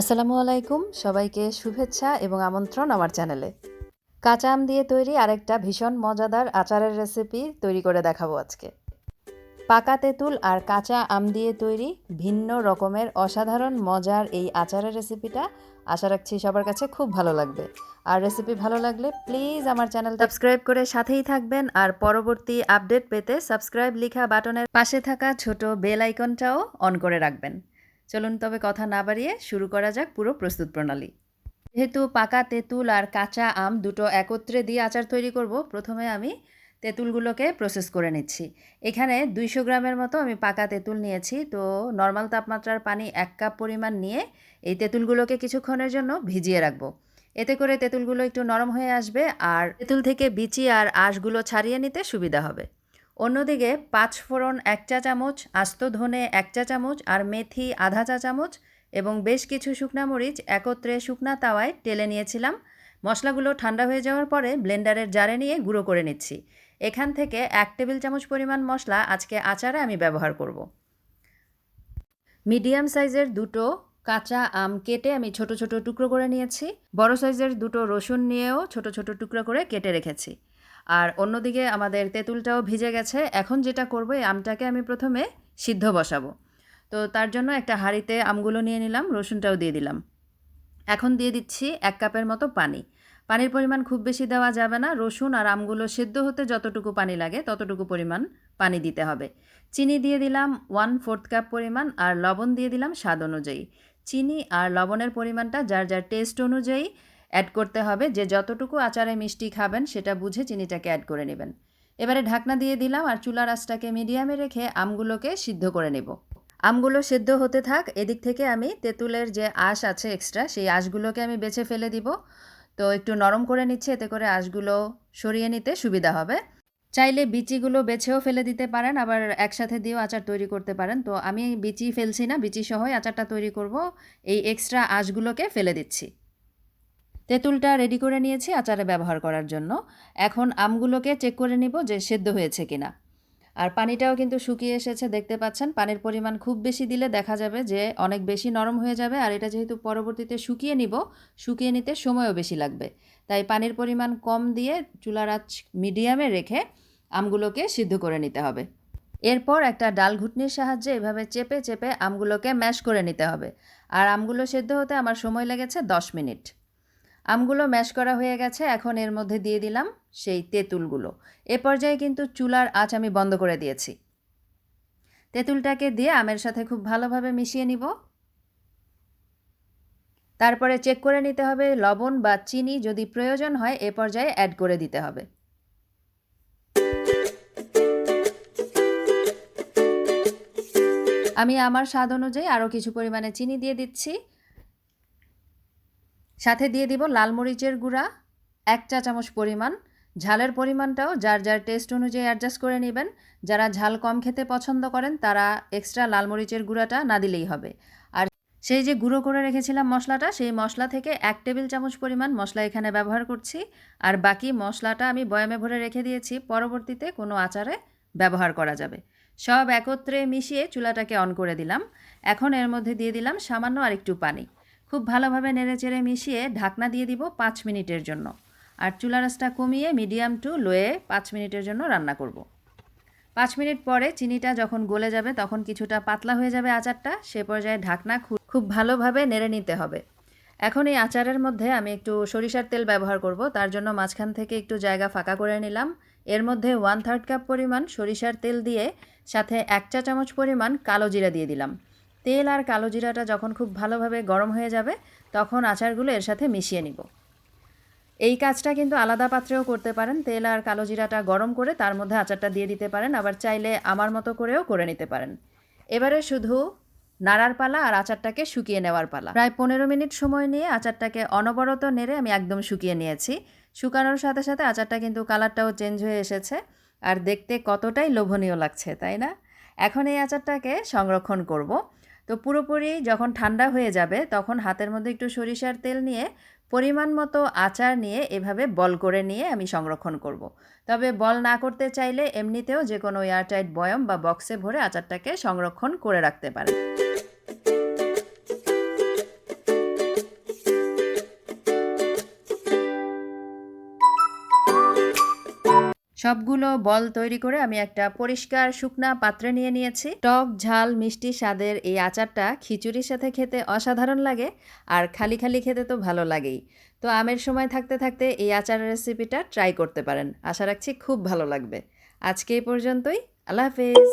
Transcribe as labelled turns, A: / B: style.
A: আসসালামু আলাইকুম, সবাইকে শুভেচ্ছা এবং আমন্ত্রণ আমার চ্যানেলে। কাঁচা আম দিয়ে তৈরি আরেকটা ভীষণ মজাদার আচারের রেসিপি তৈরি করে দেখাবো আজকে। পাকা তেঁতুল আর কাঁচা আম দিয়ে তৈরি ভিন্ন রকমের অসাধারণ মজার এই আচারের রেসিপিটা আশা রাখছি সবার কাছে খুব ভালো লাগবে। আর রেসিপি ভালো লাগলে প্লিজ আমার চ্যানেলটা সাবস্ক্রাইব করে সাথেই থাকবেন, আর পরবর্তী আপডেট পেতে সাবস্ক্রাইব লেখা বাটনের পাশে থাকা ছোট বেল আইকনটাও অন করে রাখবেন। চলুন তবে কথা না বাড়িয়ে শুরু করা যাক পুরো প্রস্তুত প্রণালী। যেহেতু পাকা তেঁতুল আর কাঁচা আম দুটো একত্রে দিয়ে আচার তৈরি করব, প্রথমে আমি তেঁতুলগুলোকে প্রসেস করে নিচ্ছি। এখানে 200 গ্রামের মতো আমি পাকা তেঁতুল নিয়েছি। তো নর্মাল তাপমাত্রার পানি 1 কাপ পরিমাণ নিয়ে এই তেঁতুলগুলোকে কিছুক্ষণের জন্য ভিজিয়ে রাখবো। এতে করে তেঁতুলগুলো একটু নরম হয়ে আসবে আর তেঁতুল থেকে বিচি আর আঁশগুলো ছাড়িয়ে নিতে সুবিধা হবে। অন্যদিকে 5 ফোড়ন 1 চা চামচ, আস্ত ধনে 1 চা চামচ আর মেথি আধা চা চামচ এবং বেশ কিছু শুকনা মরিচ একত্রে শুকনা তাওয়ায় টেলে নিয়েছিলাম। মশলাগুলো ঠান্ডা হয়ে যাওয়ার পরে ব্লেন্ডারের জারে নিয়ে গুঁড়ো করে নিচ্ছি। এখান থেকে 1 টেবিল চামচ পরিমাণ মশলা আজকে আচারে আমি ব্যবহার করব। মিডিয়াম সাইজের দুটো কাঁচা আম কেটে আমি ছোট ছোট টুকরো করে নিয়েছি। বড় সাইজের দুটো রসুন নিয়েও ছোট ছোট টুকরো করে কেটে রেখেছি। আর অন্যদিকে আমাদের তেঁতুলটাও ভিজে গেছে। এখন যেটা করব, এই আমটাকে আমি প্রথমে সিদ্ধ বসাবো। তো তার জন্য একটা হাঁড়িতে আমগুলো নিয়ে নিলাম, রসুনটাও দিয়ে দিলাম। এখন দিয়ে দিচ্ছি 1 কাপের মতো পানি। পানির পরিমাণ খুব বেশি দেওয়া যাবে না, রসুন আর আমগুলো সেদ্ধ হতে যতটুকু পানি লাগে ততটুকু পরিমাণ পানি দিতে হবে। চিনি দিয়ে দিলাম 1/4 কাপ পরিমাণ আর লবণ দিয়ে দিলাম স্বাদ অনুযায়ী। চিনি আর লবণের পরিমাণটা যার যার টেস্ট অনুযায়ী অ্যাড করতে হবে। যে যতটুকু আচারে মিষ্টি খাবেন সেটা বুঝে চিনিটাকে অ্যাড করে নেবেন। এবারে ঢাকনা দিয়ে দিলাম আর চুলার আঁচটাকে মিডিয়ামে রেখে আমগুলোকে সিদ্ধ করে নেব। আমগুলো সেদ্ধ হতে থাক, এদিক থেকে আমি তেঁতুলের যে আঁশ আছে এক্সট্রা, সেই আঁশগুলোকে আমি বেছে ফেলে দিব। তো একটু নরম করে নিচ্ছি, এতে করে আঁশগুলো সরিয়ে নিতে সুবিধা হবে। চাইলে বিচিগুলো বেছেও ফেলে দিতে পারেন, আবার একসাথে দিয়েও আচার তৈরি করতে পারেন। তো আমি বিচি ফেলছি না, বিচি সহই আচারটা তৈরি করব। এই এক্সট্রা আঁশগুলোকে ফেলে দিচ্ছি। তেঁতুলটা রেডি করে নিয়েছি আচারে ব্যবহার করার জন্য। এখন আমগুলোকে চেক করে নিব যে সেদ্ধ হয়েছে কিনা। আর পানিটাও কিন্তু শুকিয়ে এসেছে, দেখতে পাচ্ছেন। পানির পরিমাণ খুব বেশি দিলে দেখা যাবে যে অনেক বেশি নরম হয়ে যাবে, আর এটা যেহেতু পরবর্তীতে শুকিয়ে নিব, শুকিয়ে নিতে সময়ও বেশি লাগবে। তাই পানির পরিমাণ কম দিয়ে চুলার আঁচ মিডিয়ামে রেখে আমগুলোকে সিদ্ধ করে নিতে হবে। এরপর একটা ডাল ঘুটনির সাহায্যে এভাবে চেপে চেপে আমগুলোকে ম্যাশ করে নিতে হবে। আর আমগুলো সেদ্ধ হতে আমার সময় লেগেছে 10 মিনিট। আমগুলো ম্যাশ করা হয়ে গেছে, এখন এর মধ্যে দিয়ে দিলাম সেই তেঁতুলগুলো। এ পর্যায়ে কিন্তু চুলার আঁচ আমি বন্ধ করে দিয়েছি। তেঁতুলটাকে দিয়ে আমের সাথে খুব ভালোভাবে মিশিয়ে নিব। তারপরে চেক করে নিতে হবে লবণ বা চিনি যদি প্রয়োজন হয় এ পর্যায়ে অ্যাড করে দিতে হবে। আমি আমার স্বাদ অনুযায়ী আরও কিছু পরিমাণে চিনি দিয়ে দিচ্ছি। সাথে দিয়ে দিব লাল মরিচের গুঁড়া 1 চা চামচ পরিমাণ। ঝালের পরিমাণটাও যার যার টেস্ট অনুযায়ী অ্যাডজাস্ট করে নেবেন। যারা ঝাল কম খেতে পছন্দ করেন তারা এক্সট্রা লাল মরিচের গুঁড়াটা না দিলেই হবে। আর সেই যে গুঁড়ো করে রেখেছিলাম মশলাটা, সেই মশলা থেকে 1 টেবিল চামচ পরিমাণ মশলা এখানে ব্যবহার করছি। আর বাকি মশলাটা আমি বয়ামে ভরে রেখে দিয়েছি, পরবর্তীতে কোনো আচারে ব্যবহার করা যাবে। সব একত্রে মিশিয়ে চুলাটাকে অন করে দিলাম। এখন এর মধ্যে দিয়ে দিলাম সামান্য আরেকটু পানি। খুব ভালোভাবে নেড়েচেড়ে মিশিয়ে ঢাকনা দিয়ে দিব 5 মিনিটের জন্য। আর চুলার আঁচটা কমিয়ে মিডিয়াম টু লোয়ে 5 মিনিটের জন্য রান্না করব। 5 মিনিট পরে চিনিটা যখন গলে যাবে তখন কিছুটা পাতলা হয়ে যাবে আচারটা। সে পর্যায়ে ঢাকনা খুব ভালোভাবে নেড়ে নিতে হবে। এখন এই আচারের মধ্যে আমি একটু সরিষার তেল ব্যবহার করব, তার জন্য মাঝখান থেকে একটু জায়গা ফাঁকা করে নিলাম। এর মধ্যে 1/3 কাপ পরিমাণ সরিষার তেল দিয়ে সাথে 1 চা চামচ পরিমাণ কালো জিরা দিয়ে দিলাম। তেল আর কালো জিরাটা যখন খুব ভালোভাবে গরম হয়ে যাবে তখন আচারগুলো এর সাথে মিশিয়ে নিব। এই কাজটা কিন্তু আলাদা পাত্রেও করতে পারেন। তেল আর কালো জিরাটা গরম করে তার মধ্যে আচারটা দিয়ে দিতে পারেন, আবার চাইলে আমার মতো করেও করে নিতে পারেন। এবারে শুধু নাড়ার পালা আর আচারটাকে শুকিয়ে নেওয়ার পালা। প্রায় 15 মিনিট সময় নিয়ে আচারটাকে অনবরত নেড়ে আমি একদম শুকিয়ে নিয়েছি। শুকানোর সাথে সাথে আচারটা কিন্তু কালারটাও চেঞ্জ হয়ে এসেছে, আর দেখতে কতটাই লোভনীয় লাগছে, তাই না? এখন এই আচারটাকে সংরক্ষণ করব। তো পুরোপুরি যখন ঠান্ডা হয়ে যাবে তখন হাতের মধ্যে একটু সরিষার তেল নিয়ে পরিমাণ মতো আচার নিয়ে এভাবে বল করে নিয়ে আমি সংরক্ষণ করব। তবে বল না করতে চাইলে এমনিতেও যে কোনো এয়ারটাইট বয়ম বা বক্সে ভরে আচারটাকে সংরক্ষণ করে রাখতে পারেন। সবগুলো বল তৈরি করে আমি একটা পরিষ্কার শুকনা পাত্রে নিয়ে নিয়েছি। টক ঝাল মিষ্টি স্বাদের এই আচারটা খিচুড়ির সাথে খেতে অসাধারণ লাগে, আর খালি খালি খেতে তো ভালো লাগেই। তো আমের সময় থাকতে থাকতে এই আচারের রেসিপিটা ট্রাই করতে পারেন। আশা রাখছি খুব ভালো লাগবে। আজকে এই পর্যন্তই। আল্লাহ হাফেজ।